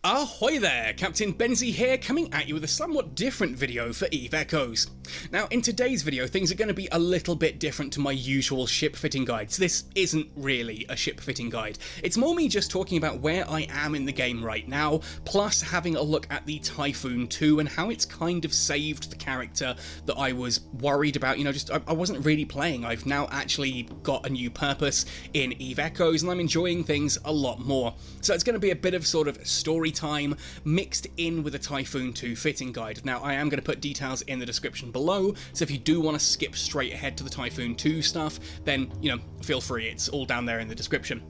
Ahoy there, Captain Benzie here, coming at you with a somewhat different video for EVE Echoes. Now, in today's video, things are going to be a little bit different to my usual ship fitting guides. This isn't really a ship fitting guide. It's more me just talking about where I am in the game right now, plus having a look at the Typhoon II and how it's kind of saved the character that I was worried about. You know, I wasn't really playing. I've now actually got a new purpose in EVE Echoes, and I'm enjoying things a lot more. So it's going to be a bit of sort of story time mixed in with a Typhoon II fitting guide. Now, I am going to put details in the description below, so if you do want to skip straight ahead to the Typhoon II stuff, then, you know, feel free, it's all down there in the description.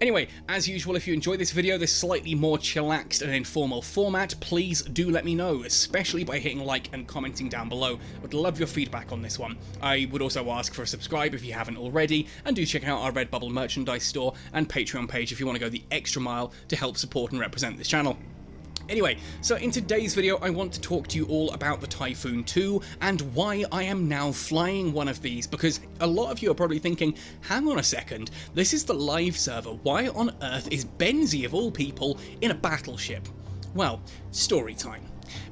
Anyway, as usual, if you enjoy this video, this slightly more chillaxed and informal format, please do let me know, especially by hitting like and commenting down below. I would love your feedback on this one. I would also ask for a subscribe if you haven't already, and do check out our Redbubble merchandise store and Patreon page if you want to go the extra mile to help support and represent this channel. Anyway, so in today's video I want to talk to you all about the Typhoon II and why I am now flying one of these, because a lot of you are probably thinking, hang on a second, this is the live server, why on earth is Benzie of all people in a battleship? Well, story time.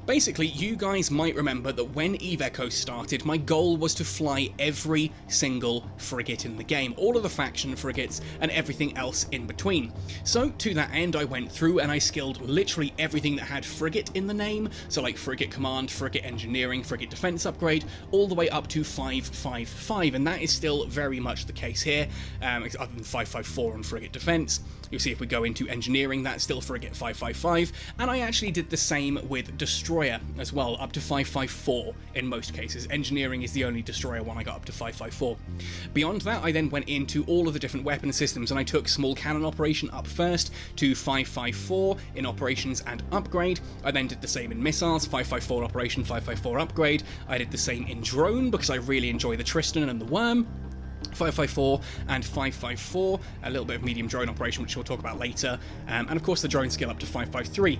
Basically, you guys might remember that when EVE Echoes started, my goal was to fly every single frigate in the game, all of the faction frigates and everything else in between. So to that end, I went through and I skilled literally everything that had frigate in the name, so like frigate command, frigate engineering, frigate defense upgrade, all the way up to 555, and that is still very much the case here, other than 554 on frigate defense. You'll see if we go into engineering, that's still frigate 555, and I actually did the same with Destroyer as well, up to 554 in most cases. Engineering is the only Destroyer one I got up to 554. Beyond that, I then went into all of the different weapon systems, and I took small cannon operation up first to 554 in operations and upgrade. I then did the same in missiles, 554 operation, 554 upgrade. I did the same in drone because I really enjoy the Tristan and the Worm. 554 and 554, a little bit of medium drone operation, which we'll talk about later, and of course the drone skill up to 553.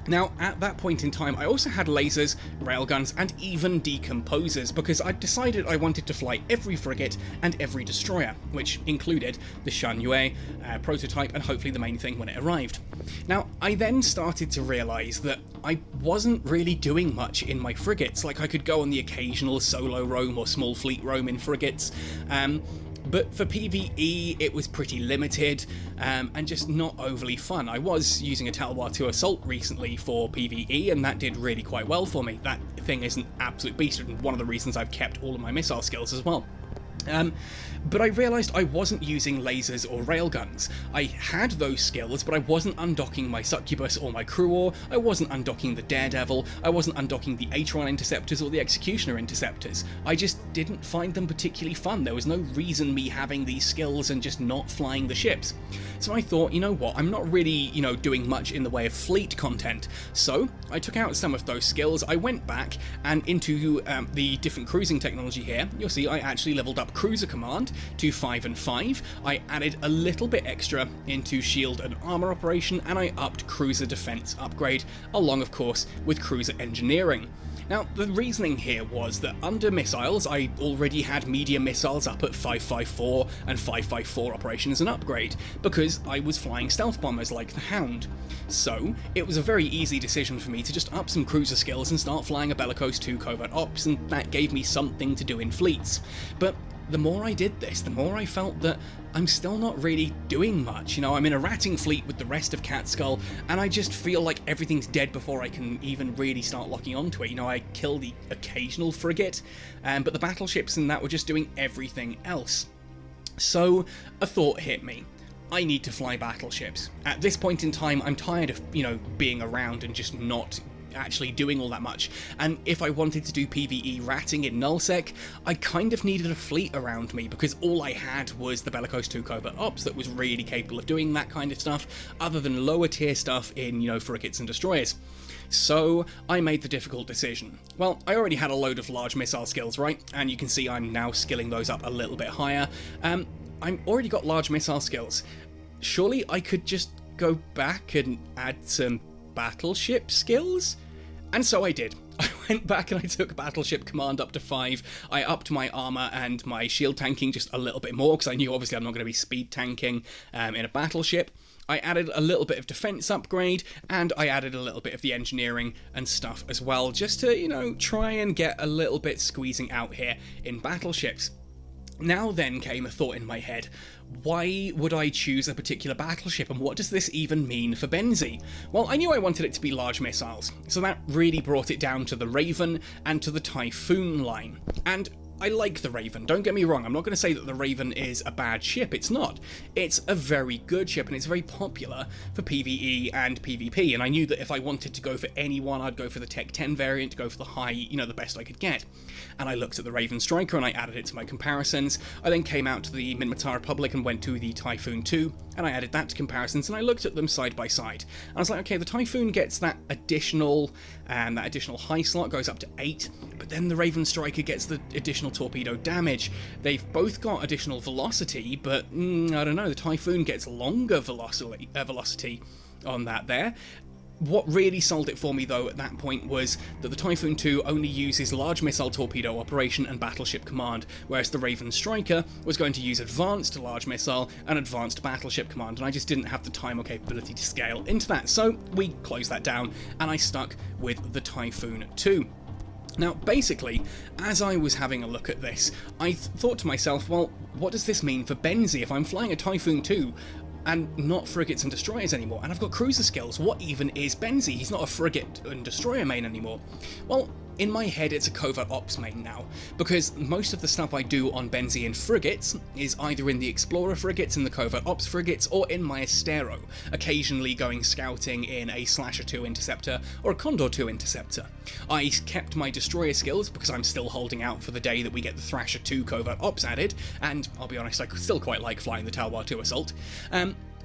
Now, at that point in time, I also had lasers, railguns, and even decomposers, because I decided I wanted to fly every frigate and every destroyer, which included the Shangyue prototype and hopefully the main thing when it arrived. Now, I then started to realise that I wasn't really doing much in my frigates. Like, I could go on the occasional solo roam or small fleet roam in frigates, but for PvE it was pretty limited and just not overly fun. I was using a Talwar 2 Assault recently for PvE, and that did really quite well for me. That thing is an absolute beast, and one of the reasons I've kept all of my missile skills as well. But I realised I wasn't using lasers or railguns. I had those skills, but I wasn't undocking my Succubus or my Cruor, I wasn't undocking the Daredevil, I wasn't undocking the Atron Interceptors or the Executioner Interceptors. I just didn't find them particularly fun. There was no reason me having these skills and just not flying the ships. So I thought, you know what, I'm not really, you know, doing much in the way of fleet content. So I took out some of those skills, I went back and into the different cruising technology here. You'll see I actually leveled up Cruiser Command to 5 and 5, I added a little bit extra into shield and armor operation, and I upped cruiser defense upgrade, along of course with cruiser engineering. Now, the reasoning here was that under missiles, I already had medium missiles up at 554 and 554 operation as an upgrade, because I was flying stealth bombers like the Hound. So, it was a very easy decision for me to just up some cruiser skills and start flying a Bellicose 2 Covert Ops, and that gave me something to do in fleets. But the more I did this, the more I felt that I'm still not really doing much. You know, I'm in a ratting fleet with the rest of Catskull, and I just feel like everything's dead before I can even really start locking onto it. You know, I kill the occasional frigate, but the battleships and that were just doing everything else. So a thought hit me. I need to fly battleships. At this point in time, I'm tired of, you know, being around and just not actually doing all that much, and if I wanted to do PvE ratting in nullsec, I kind of needed a fleet around me, because all I had was the Bellicose 2 Covert Ops that was really capable of doing that kind of stuff, other than lower tier stuff in, you know, frigates and destroyers. So I made the difficult decision. Well, I already had a load of large missile skills, right? And you can see I'm now skilling those up a little bit higher. I've already got large missile skills. Surely I could just go back and add some battleship skills? And so I did. went back and I took Battleship Command up to 5. I upped my armour and my shield tanking just a little bit more, because I knew obviously I'm not going to be speed tanking in a battleship. I added a little bit of defense upgrade, and I added a little bit of the engineering and stuff as well, just to, you know, try and get a little bit squeezing out here in battleships. Now then came a thought in my head. Why would I choose a particular battleship, and what does this even mean for Benzie? Well, I knew I wanted it to be large missiles, so that really brought it down to the Raven and to the Typhoon line. And I like the Raven, don't get me wrong, I'm not going to say that the Raven is a bad ship, it's not. It's a very good ship, and it's very popular for PvE and PvP, and I knew that if I wanted to go for any one, I'd go for the T10 variant, to go for the high, you know, the best I could get. And I looked at the Raven Striker and I added it to my comparisons. I then came out to the Minmatar Republic and went to the Typhoon II, and I added that to comparisons, and I looked at them side by side. And I was like, okay, the Typhoon gets that additional high slot, goes up to 8, but then the Raven Striker gets the additional torpedo damage. They've both got additional velocity, but I don't know, the Typhoon gets longer velocity on that there. What really sold it for me, though, at that point was that the Typhoon II only uses large missile torpedo operation and battleship command, whereas the Raven Striker was going to use advanced large missile and advanced battleship command, and I just didn't have the time or capability to scale into that, so we closed that down, and I stuck with the Typhoon II. Now, basically, as I was having a look at this, I thought to myself, well, what does this mean for Benzie if I'm flying a Typhoon II and not frigates and destroyers anymore, and I've got cruiser skills? What even is Benzie? He's not a frigate and destroyer main anymore. Well, in my head it's a covert ops main now, because most of the stuff I do on Benzie and frigates is either in the Explorer frigates and the covert ops frigates, or in my Astero, occasionally going scouting in a Slasher 2 interceptor or a Condor 2 interceptor. I kept my destroyer skills because I'm still holding out for the day that we get the Thrasher 2 covert ops added, and I'll be honest, I still quite like flying the Talwar 2 assault.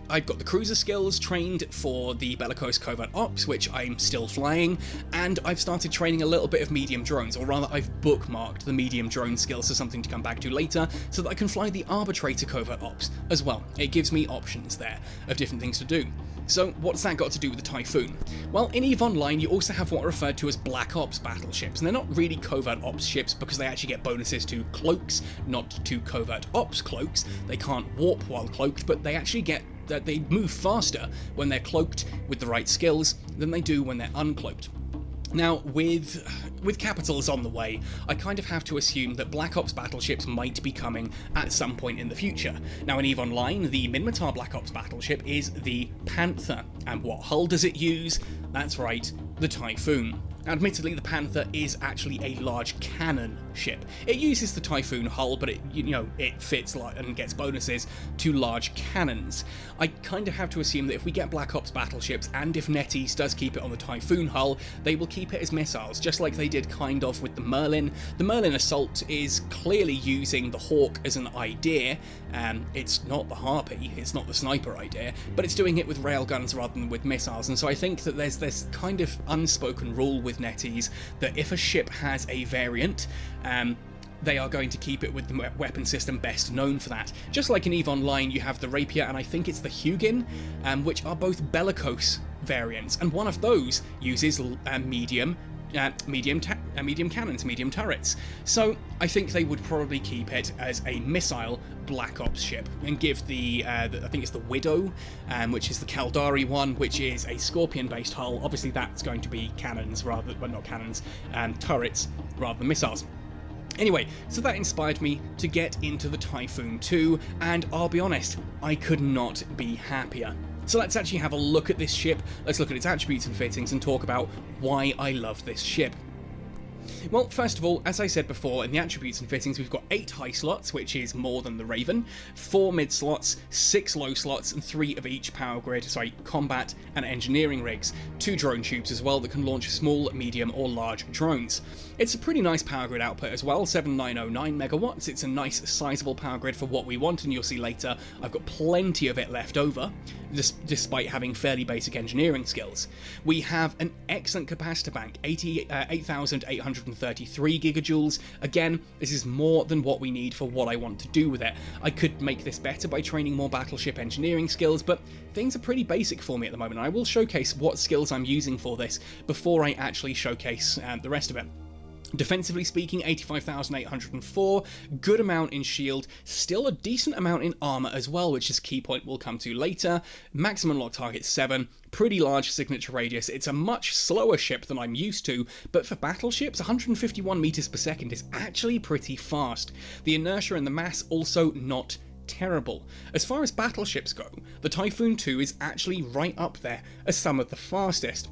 I've got the cruiser skills trained for the Bellicose Covert Ops, which I'm still flying, and I've started training a little bit of medium drones, or rather I've bookmarked the medium drone skills as something to come back to later, so that I can fly the Arbitrator Covert Ops as well. It gives me options there of different things to do. So what's that got to do with the Typhoon? Well, in EVE Online you also have what are referred to as Black Ops battleships, and they're not really covert ops ships because they actually get bonuses to cloaks, not to covert ops cloaks. They can't warp while cloaked, but they actually get that they move faster when they're cloaked with the right skills than they do when they're uncloaked. Now, with capitals on the way, I kind of have to assume that Black Ops battleships might be coming at some point in the future. Now, in EVE Online, the Minmatar Black Ops battleship is the Panther, and what hull does it use? That's right, the Typhoon. Now, admittedly, the Panther is actually a large cannon ship. It uses the Typhoon hull, but it fits and gets bonuses to large cannons. I kind of have to assume that if we get Black Ops battleships, and if NetEase does keep it on the Typhoon hull, they will keep it as missiles, just like they did kind of with the Merlin. The Merlin Assault is clearly using the Hawk as an idea. It's not the Harpy, it's not the sniper idea, but it's doing it with railguns rather than with missiles, and so I think that there's this kind of unspoken rule with NetEase that if a ship has a variant, they are going to keep it with the weapon system best known for that. Just like in EVE Online, you have the Rapier, and I think it's the Hugin, which are both bellicose variants, and one of those uses medium cannons, medium turrets. So I think they would probably keep it as a missile Black Ops ship and give I think it's the Widow, which is the Caldari one, which is a Scorpion-based hull. Obviously that's going to be cannons turrets rather than missiles. Anyway, so that inspired me to get into the Typhoon II, and I'll be honest, I could not be happier. So let's actually have a look at this ship, let's look at its attributes and fittings, and talk about why I love this ship. Well, first of all, as I said before, in the attributes and fittings, we've got 8 high slots, which is more than the Raven, 4 mid slots, 6 low slots, and 3 of each combat and engineering rigs, 2 drone tubes as well that can launch small, medium, or large drones. It's a pretty nice power grid output as well, 7909 megawatts. It's a nice, sizable power grid for what we want, and you'll see later I've got plenty of it left over, despite having fairly basic engineering skills. We have an excellent capacitor bank, 8,850 133 gigajoules. Again, this is more than what we need for what I want to do with it. I could make this better by training more battleship engineering skills, but things are pretty basic for me at the moment. I will showcase what skills I'm using for this before I actually showcase the rest of it. Defensively speaking, 85,804, good amount in shield, still a decent amount in armour as well, which is a key point we'll come to later. Maximum lock target 7, pretty large signature radius. It's a much slower ship than I'm used to, but for battleships, 151 meters per second is actually pretty fast. The inertia and the mass also not terrible. As far as battleships go, the Typhoon II is actually right up there as some of the fastest.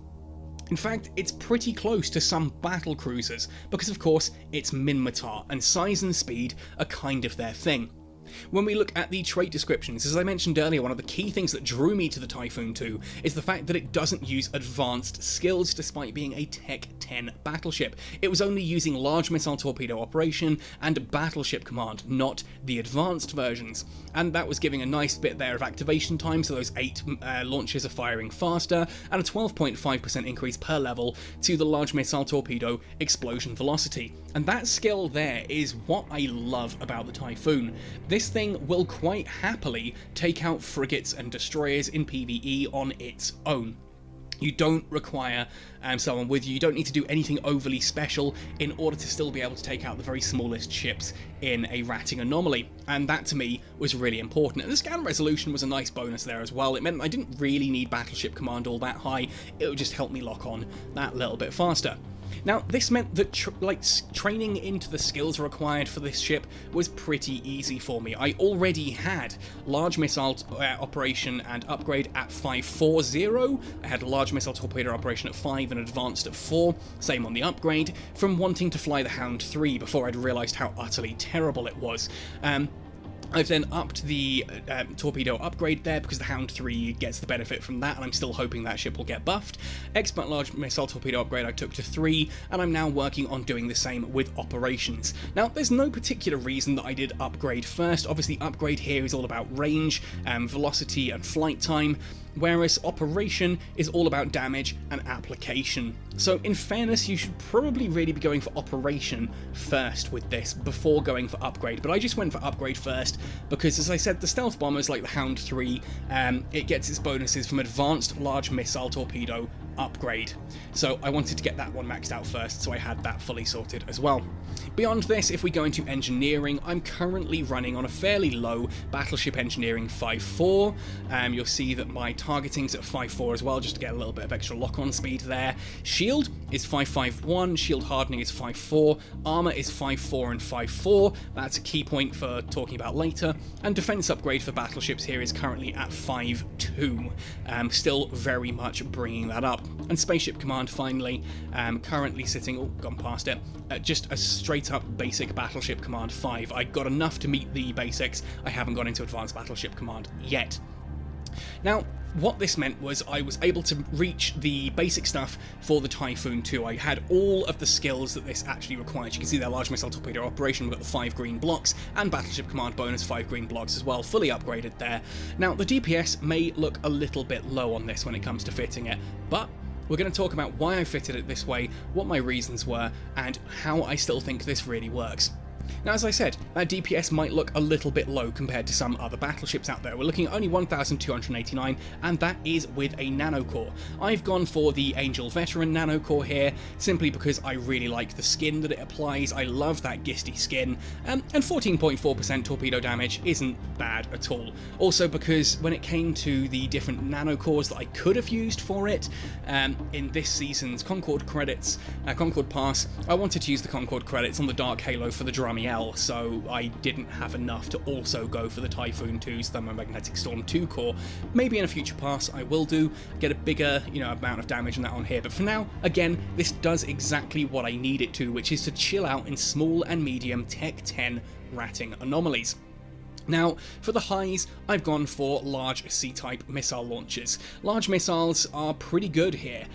In fact, it's pretty close to some battle cruisers, because of course it's Minmatar, and size and speed are kind of their thing. When we look at the trait descriptions, as I mentioned earlier, one of the key things that drew me to the Typhoon II is the fact that it doesn't use advanced skills despite being a Tech 10 battleship. It was only using large missile torpedo operation and battleship command, not the advanced versions. And that was giving a nice bit there of activation time, so those 8 launches are firing faster, and a 12.5% increase per level to the large missile torpedo explosion velocity. And that skill there is what I love about the Typhoon. This thing will quite happily take out frigates and destroyers in PvE on its own. You don't require someone with you. You don't need to do anything overly special in order to still be able to take out the very smallest ships in a ratting anomaly. And that to me was really important. And the scan resolution was a nice bonus there as well. It meant I didn't really need battleship command all that high. It would just help me lock on that little bit faster. Now, this meant that training into the skills required for this ship was pretty easy for me. I already had large missile operation and upgrade at 540. I had large missile torpedo operation at 5 and advanced at 4. Same on the upgrade, from wanting to fly the Hound 3 before I'd realised how utterly terrible it was. I've then upped the torpedo upgrade there because the Hound 3 gets the benefit from that, and I'm still hoping that ship will get buffed. Expert large missile torpedo upgrade I took to 3, and I'm now working on doing the same with operations. Now, there's no particular reason that I did upgrade first. Obviously, upgrade here is all about range, velocity, and flight time, whereas operation is all about damage and application. So in fairness, you should probably really be going for operation first with this before going for upgrade, but I just went for upgrade first because, as I said, the stealth bombers like the Hound 3, it gets its bonuses from advanced large missile torpedo upgrade. So I wanted to get that one maxed out first, so I had that fully sorted as well. Beyond this, if we go into engineering, I'm currently running on a fairly low battleship engineering 5.4. You'll see that my targeting's at 5.4 as well, just to get a little bit of extra lock-on speed there. Shield is 5.51, shield hardening is 5.4, armor is 5.4 and 5.4. That's a key point for talking about later. And defense upgrade for battleships here is currently at 5.2. Still very much bringing that up. And spaceship command finally, currently sitting, gone past it, just a straight up basic battleship command 5. I got enough to meet the basics. I haven't gone into advanced battleship command yet. Now, what this meant was I was able to reach the basic stuff for the Typhoon II. I had all of the skills that this actually required. You can see there, large missile torpedo operation, we've got the 5 green blocks, and battleship command bonus 5 green blocks as well, fully upgraded there. Now, the DPS may look a little bit low on this when it comes to fitting it, but we're going to talk about why I fitted it this way, what my reasons were, and how I still think this really works. Now, as I said, that DPS might look a little bit low compared to some other battleships out there. We're looking at only 1,289, and that is with a nanocore. I've gone for the Angel Veteran nanocore here, simply because I really like the skin that it applies. I love that gisty skin, and 14.4% torpedo damage isn't bad at all. Also because when it came to the different nanocores that I could have used for it, in this season's Concord credits, Concord Pass, I wanted to use the Concord credits on the Dark Halo for the Drummy L, so I didn't have enough to also go for the Typhoon II's Thermomagnetic Storm 2 core. Maybe in a future pass I will get a bigger, amount of damage on that on here, but for now, again, this does exactly what I need it to, which is to chill out in small and medium Tech 10 ratting anomalies. Now, for the highs, I've gone for large C-type missile launchers. Large missiles are pretty good here.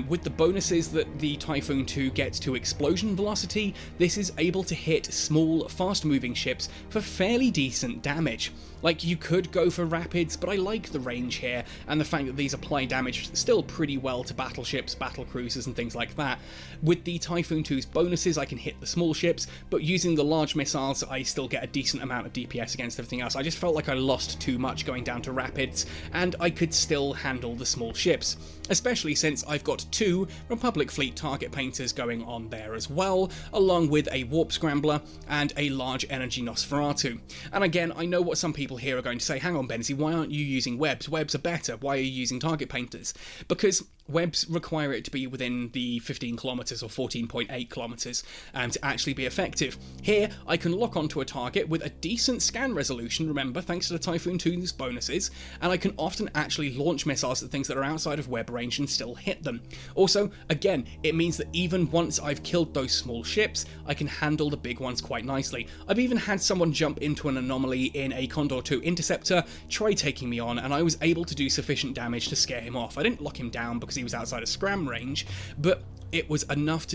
With the bonuses that the Typhoon II gets to explosion velocity, this is able to hit small, fast-moving ships for fairly decent damage. Like, you could go for rapids, but I like the range here, and the fact that these apply damage still pretty well to battleships, battle cruisers, and things like that. With the Typhoon II's bonuses, I can hit the small ships, but using the large missiles, I still get a decent amount of DPS against everything else. I just felt like I lost too much going down to rapids, and I could still handle the small ships, especially since I've got 2 Republic Fleet target painters going on there as well, along with a Warp Scrambler and a large energy Nosferatu. And again, I know what some people here are going to say, hang on Benzie, why aren't you using webs? Webs are better, why are you using target painters? Because webs require it to be within the 15 kilometers or 14.8 kilometers to actually be effective. Here, I can lock onto a target with a decent scan resolution, remember, thanks to the Typhoon II's bonuses, and I can often actually launch missiles at things that are outside of web range and still hit them. Also, again, it means that even once I've killed those small ships, I can handle the big ones quite nicely. I've even had someone jump into an anomaly in a Condor II Interceptor, try taking me on, and I was able to do sufficient damage to scare him off. I didn't lock him down because he was outside of scram range, but it was enough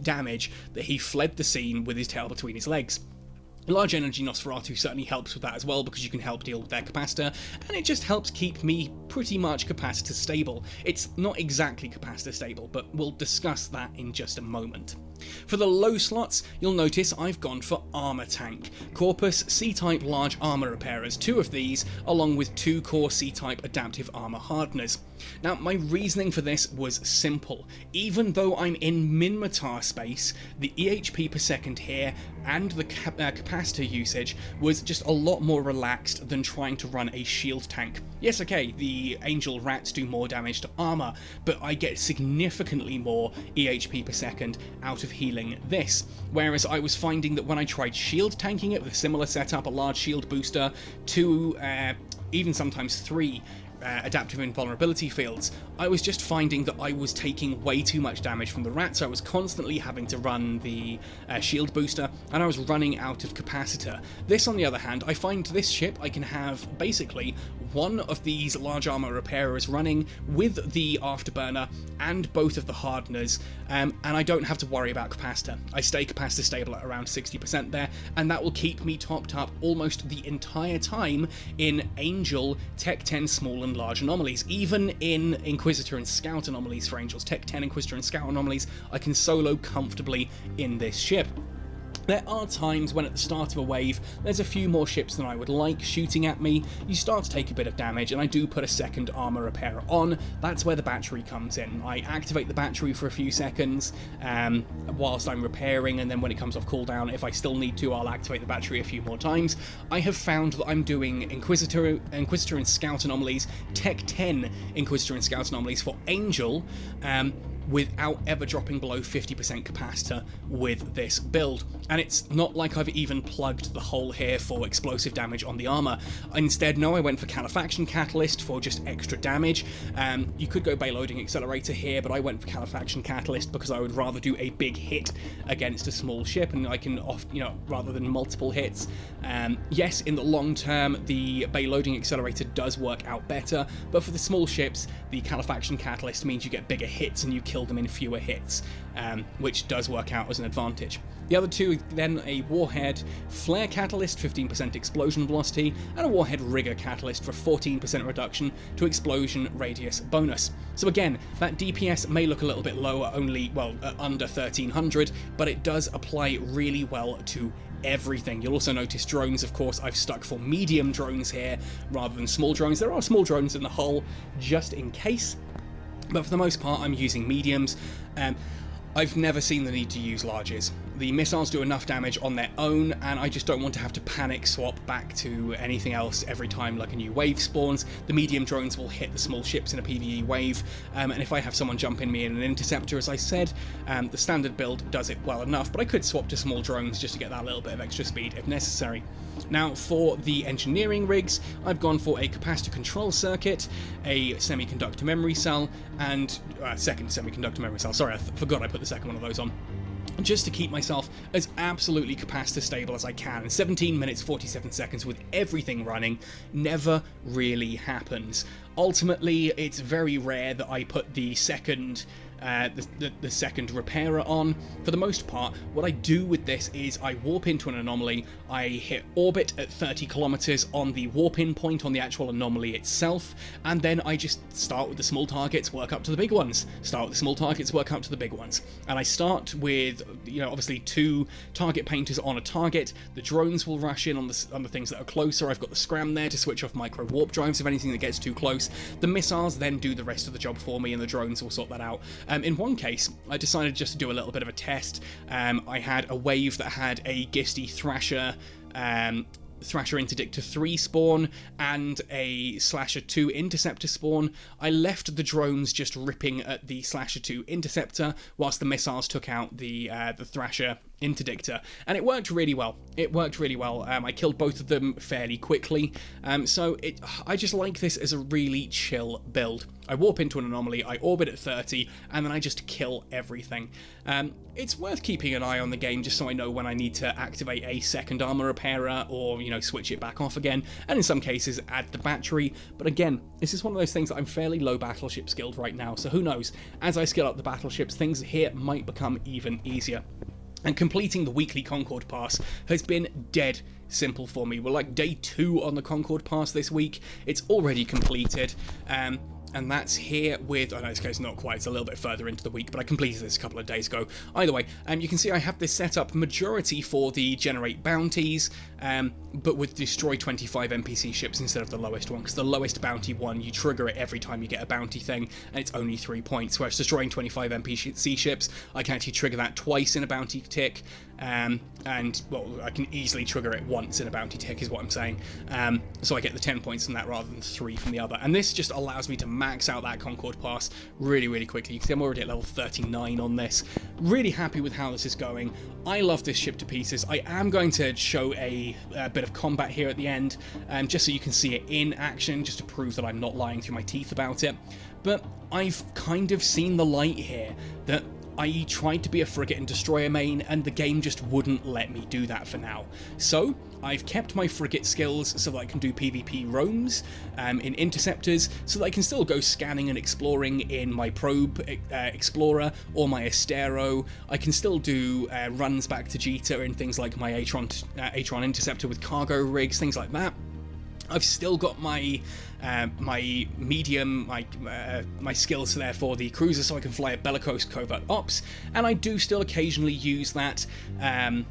damage that he fled the scene with his tail between his legs. Large energy Nosferatu certainly helps with that as well, because you can help deal with their capacitor, and it just helps keep me pretty much capacitor stable. It's not exactly capacitor stable, but we'll discuss that in just a moment. For the low slots, you'll notice I've gone for Armour Tank. Corpus C-Type large armour repairers, 2 of these, along with 2 core C-Type adaptive armour hardeners. Now, my reasoning for this was simple. Even though I'm in min-matar space, the EHP per second here and the capacitor usage was just a lot more relaxed than trying to run a shield tank. Yes, okay, the Angel Rats do more damage to armour, but I get significantly more EHP per second out of healing this, whereas I was finding that when I tried shield tanking it with a similar setup, a large shield booster, 2, even sometimes 3 adaptive invulnerability fields, I was just finding that I was taking way too much damage from the rats. I was constantly having to run the shield booster, and I was running out of capacitor. This, on the other hand, I find this ship I can have basically one of these large armor repairers running with the afterburner and both of the hardeners, and I don't have to worry about capacitor. I stay capacitor stable at around 60% there, and that will keep me topped up almost the entire time in Angel, Tech 10 small and large anomalies. Even in Inquisitor and Scout anomalies for Angels, Tech 10 Inquisitor and Scout anomalies, I can solo comfortably in this ship. There are times when at the start of a wave, there's a few more ships than I would like shooting at me, you start to take a bit of damage, and I do put a second armor repair on. That's where the battery comes in. I activate the battery for a few seconds whilst I'm repairing, and then when it comes off cooldown, if I still need to, I'll activate the battery a few more times. I have found that I'm doing Inquisitor and Scout anomalies, Tech 10 Inquisitor and Scout anomalies for Angel, without ever dropping below 50% capacitor with this build. And it's not like I've even plugged the hole here for explosive damage on the armor. Instead, no, I went for Califaction Catalyst for just extra damage. You could go Bayloading Accelerator here, but I went for Califaction Catalyst because I would rather do a big hit against a small ship, and I can rather than multiple hits. Yes, in the long term, the Bayloading Accelerator does work out better, but for the small ships, the Califaction Catalyst means you get bigger hits and you kill them in fewer hits, which does work out as an advantage. The other two, then a Warhead Flare Catalyst, 15% explosion velocity, and a Warhead Rigger Catalyst for 14% reduction to explosion radius bonus. So again, that DPS may look a little bit lower, only, well, under 1300, but it does apply really well to everything. You'll also notice drones, of course, I've stuck for medium drones here rather than small drones. There are small drones in the hull, just in case, but for the most part I'm using mediums. I've never seen the need to use larges. The missiles do enough damage on their own, and I just don't want to have to panic swap back to anything else every time like a new wave spawns. The medium drones will hit the small ships in a PvE wave, and if I have someone jump in me in an interceptor, as I said, the standard build does it well enough, but I could swap to small drones just to get that little bit of extra speed if necessary. Now, for the engineering rigs, I've gone for a capacitor control circuit, a semiconductor memory cell, and second semiconductor memory cell. Sorry, I forgot I put the second one of those on, just to keep myself as absolutely capacitor stable as I can. And 17 minutes 47 seconds with everything running never really happens. ultimately, it's very rare that I put the second the second repairer on. For the most part, what I do with this is I warp into an anomaly, I hit orbit at 30 kilometers on the warp-in point on the actual anomaly itself, and then I just start with the small targets, work up to the big ones. Start with the small targets, work up to the big ones. And I start with, you know, obviously 2 target painters on a target. The drones will rush in on the things that are closer. I've got the scram there to switch off micro warp drives if anything that gets too close. The missiles then do the rest of the job for me, and the drones will sort that out. In one case, I decided just to do a little bit of a test. I had a wave that had a Gisty Thrasher Interdictor 3 spawn and a Slasher 2 Interceptor spawn. I left the drones just ripping at the Slasher 2 Interceptor whilst the missiles took out the Thrasher Interdictor, and it worked really well. I killed both of them fairly quickly, so I just like this as a really chill build. I warp into an anomaly, I orbit at 30, and then I just kill everything. It's worth keeping an eye on the game just so I know when I need to activate a second armor repairer or, you know, switch it back off again, and in some cases add the battery. But again, this is one of those things that I'm fairly low battleship skilled right now, so who knows, as I skill up the battleships, things here might become even easier. And completing the weekly Concord Pass has been dead simple for me. We're like day 2 on the Concord Pass this week. It's already completed. And that's here with, oh no, this case not quite, it's a little bit further into the week, but I completed this a couple of days ago. Either way, you can see I have this set up majority for the generate bounties, but with destroy 25 NPC ships instead of the lowest one, because the lowest bounty one, you trigger it every time you get a bounty thing, and it's only 3 points, whereas destroying 25 NPC ships, I can actually trigger that twice in a bounty tick, and, well, I can easily trigger it once in a bounty tick, is what I'm saying. So I get the 10 points from that rather than 3 from the other, and this just allows me to max out that Concord Pass really, really quickly. You can see I'm already at level 39 on this. Really happy with how this is going. I love this ship to pieces. I am going to show a bit of combat here at the end, just so you can see it in action, just to prove that I'm not lying through my teeth about it. But I've kind of seen the light here, that I tried to be a Frigate and Destroyer main, and the game just wouldn't let me do that for now. So I've kept my Frigate skills so that I can do PvP roams in Interceptors, so that I can still go scanning and exploring in my Probe Explorer or my Astero. I can still do runs back to Jita in things like my Atron Interceptor with cargo rigs, things like that. I've still got my my medium, my skills there for the cruiser, so I can fly a bellicose covert ops, and I do still occasionally use that. In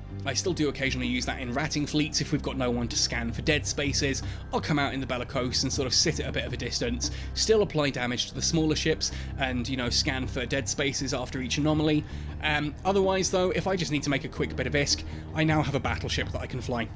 ratting fleets if we've got no one to scan for dead spaces. I'll come out in the bellicose and sort of sit at a bit of a distance, still apply damage to the smaller ships, and, you know, scan for dead spaces after each anomaly. Otherwise, though, if I just need to make a quick bit of ISK, I now have a battleship that I can fly.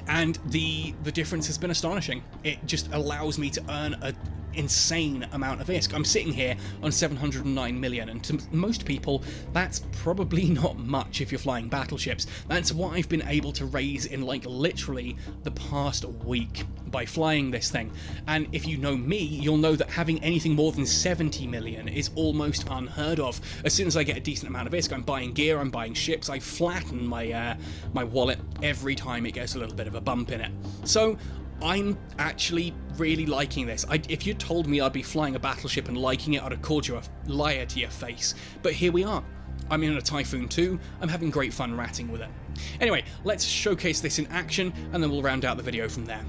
And the difference has been astonishing. It just allows me to earn an insane amount of ISK. I'm sitting here on 709 million, and to most people, that's probably not much if you're flying battleships. That's what I've been able to raise in, like, literally the past week by flying this thing. And if you know me, you'll know that having anything more than 70 million is almost unheard of. As soon as I get a decent amount of ISK, I'm buying gear, I'm buying ships, I flatten my my wallet every time it gets a little bit of a bump in it. So I'm actually really liking this. If you told me I'd be flying a battleship and liking it, I'd have called you a liar to your face. But here we are. I'm in a Typhoon II, I'm having great fun ratting with it. Anyway, let's showcase this in action, and then we'll round out the video from there.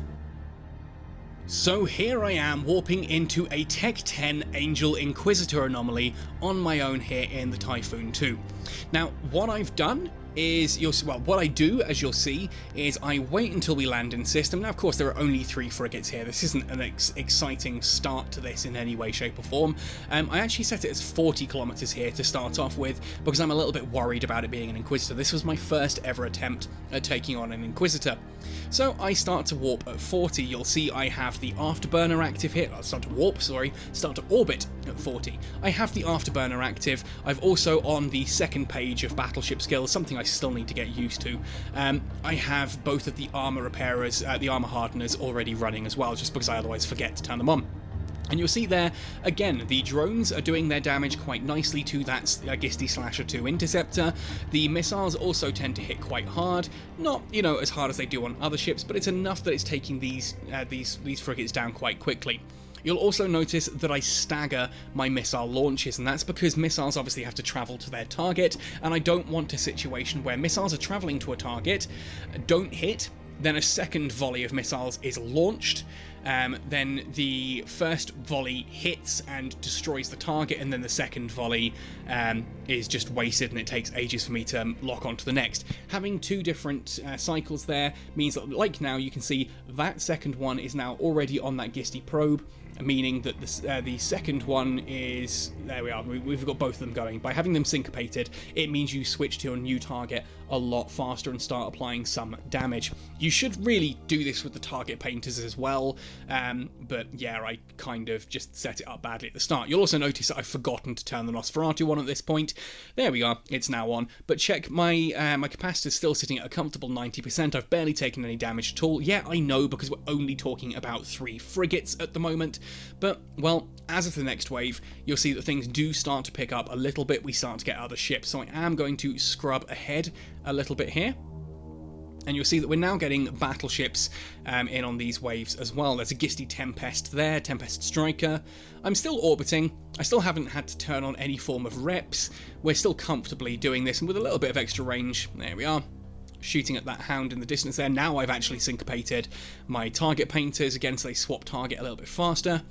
So here I am warping into a Tech 10 Angel Inquisitor anomaly on my own here in the Typhoon II. Now, what I've done is, what I do, as you'll see, is I wait until we land in system. Now, of course, there are only 3 frigates here. This isn't an exciting start to this in any way, shape, or form. I actually set it as 40 kilometers here to start off with, because I'm a little bit worried about it being an Inquisitor. This was my first ever attempt at taking on an Inquisitor. So I start to warp at 40. You'll see I have the afterburner active here. Start to orbit at 40. I have the afterburner active. I've also, on the second page of battleship skills, something I still need to get used to, I have both of the armor repairers, the armor hardeners already running as well, just because I otherwise forget to turn them on. And you'll see there, again, the drones are doing their damage quite nicely to that Gisty Slasher 2 Interceptor. The missiles also tend to hit quite hard. Not, you know, as hard as they do on other ships, but it's enough that it's taking these frigates down quite quickly. You'll also notice that I stagger my missile launches, and that's because missiles obviously have to travel to their target, and I don't want a situation where missiles are travelling to a target, don't hit, then a second volley of missiles is launched, then the first volley hits and destroys the target, and then the second volley is just wasted and it takes ages for me to lock onto the next. Having two different cycles there means that, like now, you can see that second one is now already on that Gisty probe, meaning that the second one is, there we are, we've got both of them going. By having them syncopated, it means you switch to a new target a lot faster and start applying some damage. You should really do this with the target painters as well, but yeah, I kind of just set it up badly at the start. You'll also notice that I've forgotten to turn the Nosferatu on at this point. There we are, it's now on, but check, my capacitor's still sitting at a comfortable 90%, I've barely taken any damage at all. Yeah, I know, because we're only talking about 3 frigates at the moment, but, well, as of the next wave, you'll see that things do start to pick up a little bit. We start to get other ships, so I am going to scrub ahead a little bit here. And you'll see that we're now getting battleships in on these waves as well. There's a Gisty Tempest there, Tempest Striker. I'm still orbiting. I still haven't had to turn on any form of reps. We're still comfortably doing this, and with a little bit of extra range, there we are, shooting at that hound in the distance there. Now I've actually syncopated my target painters again, so they swap target a little bit faster.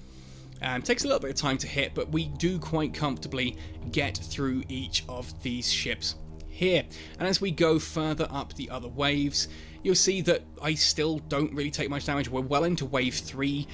Takes a little bit of time to hit, but we do quite comfortably get through each of these ships here. And as we go further up the other waves, you'll see that I still don't really take much damage. We're well into wave 3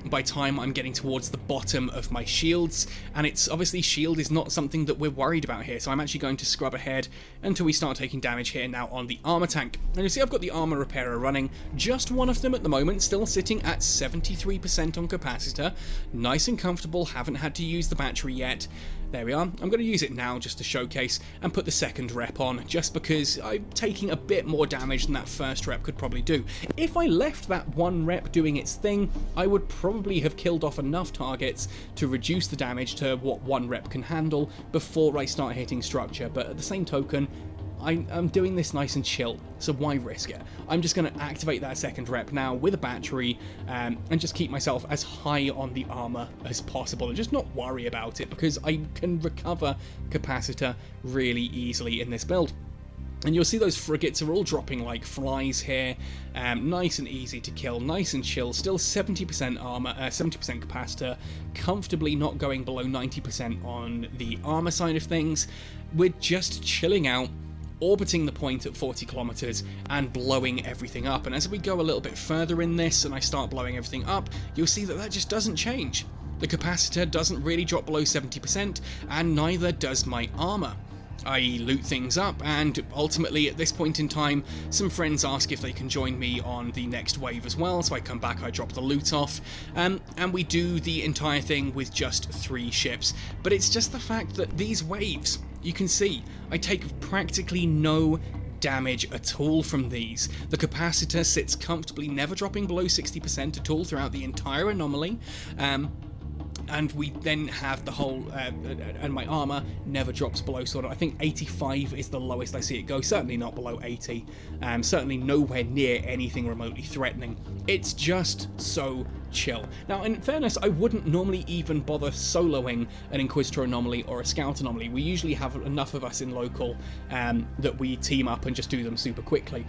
by time I'm getting towards the bottom of my shields, and it's obviously shield is not something that we're worried about here, so I'm actually going to scrub ahead until we start taking damage here now on the armor tank. And you see I've got the armor repairer running, just one of them at the moment, still sitting at 73% on capacitor, nice and comfortable, haven't had to use the battery yet. There we are. I'm going to use it now just to showcase and put the second rep on, just because I'm taking a bit more damage than that first rep could probably do. If I left that one rep doing its thing, I would probably have killed off enough targets to reduce the damage to what one rep can handle before I start hitting structure, but at the same token, I'm doing this nice and chill, so why risk it? I'm just going to activate that second rep now with a battery and just keep myself as high on the armor as possible and just not worry about it, because I can recover capacitor really easily in this build. And you'll see those frigates are all dropping like flies here, nice and easy to kill, nice and chill, still 70% armor, 70% capacitor, comfortably not going below 90% on the armor side of things. We're just chilling out, orbiting the point at 40 kilometers and blowing everything up. And as we go a little bit further in this and I start blowing everything up, you'll see that that just doesn't change. The capacitor doesn't really drop below 70%, and neither does my armor. I loot things up, and ultimately at this point in time, some friends ask if they can join me on the next wave as well, so I come back, I drop the loot off, and we do the entire thing with just 3 ships. But it's just the fact that these waves, you can see, I take practically no damage at all from these. The capacitor sits comfortably, never dropping below 60% at all throughout the entire anomaly. And we then have the whole, and my armor never drops below sort of, I think 85 is the lowest I see it go, certainly not below 80, certainly nowhere near anything remotely threatening. It's just so chill. Now, in fairness, I wouldn't normally even bother soloing an Inquisitor anomaly or a Scout anomaly. We usually have enough of us in local that we team up and just do them super quickly.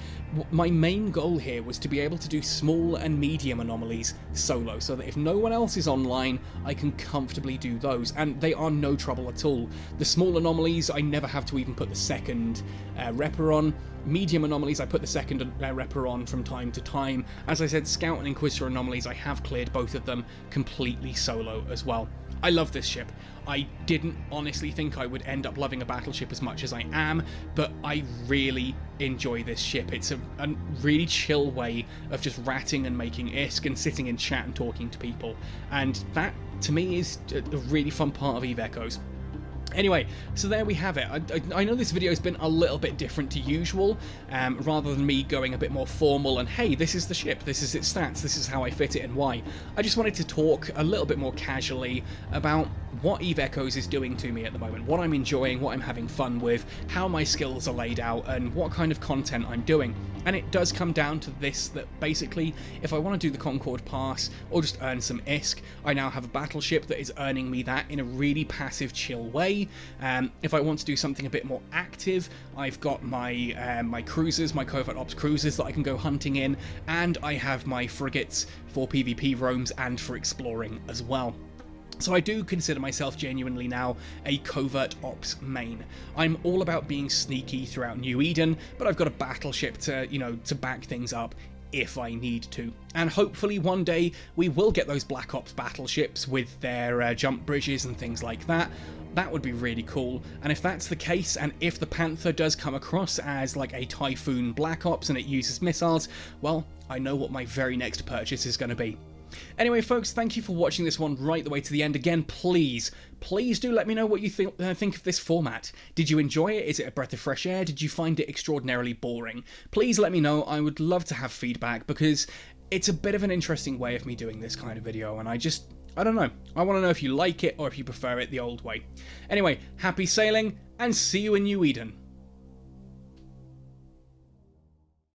My main goal here was to be able to do small and medium anomalies solo, so that if no one else is online, I can comfortably do those, and they are no trouble at all. The small anomalies, I never have to even put the second repper on. Medium anomalies, I put the second repper on from time to time. As I said, Scout and Inquisitor anomalies, I have cleared both of them completely solo as well. I love this ship. I didn't honestly think I would end up loving a battleship as much as I am, but I really enjoy this ship. It's a really chill way of just ratting and making ISK and sitting in chat and talking to people, and that, to me, is a really fun part of EVE Echoes. Anyway, so there we have it. I know this video has been a little bit different to usual, rather than me going a bit more formal and, hey, this is the ship, this is its stats, this is how I fit it and why. I just wanted to talk a little bit more casually about what EVE Echoes is doing to me at the moment, what I'm enjoying, what I'm having fun with, how my skills are laid out, and what kind of content I'm doing. And it does come down to this, that basically, if I want to do the Concord Pass, or just earn some ISK, I now have a battleship that is earning me that in a really passive, chill way. If I want to do something a bit more active, I've got my my cruisers, my Covert Ops cruisers that I can go hunting in, and I have my frigates for PvP roams and for exploring as well. So I do consider myself genuinely now a Covert Ops main. I'm all about being sneaky throughout New Eden, but I've got a battleship to, you know, to back things up if I need to. And hopefully one day we will get those Black Ops battleships with their jump bridges and things like that. That would be really cool. And if that's the case, and if the Panther does come across as like a Typhoon Black Ops and it uses missiles, well, I know what my very next purchase is going to be. Anyway, folks, thank you for watching this one right the way to the end. Again, please do let me know what you think of this format. Did you enjoy it? Is it a breath of fresh air? Did you find it extraordinarily boring? Please let me know. I would love to have feedback, because it's a bit of an interesting way of me doing this kind of video, and I don't know. I want to know if you like it or if you prefer it the old way. Anyway, happy sailing, and see you in New Eden.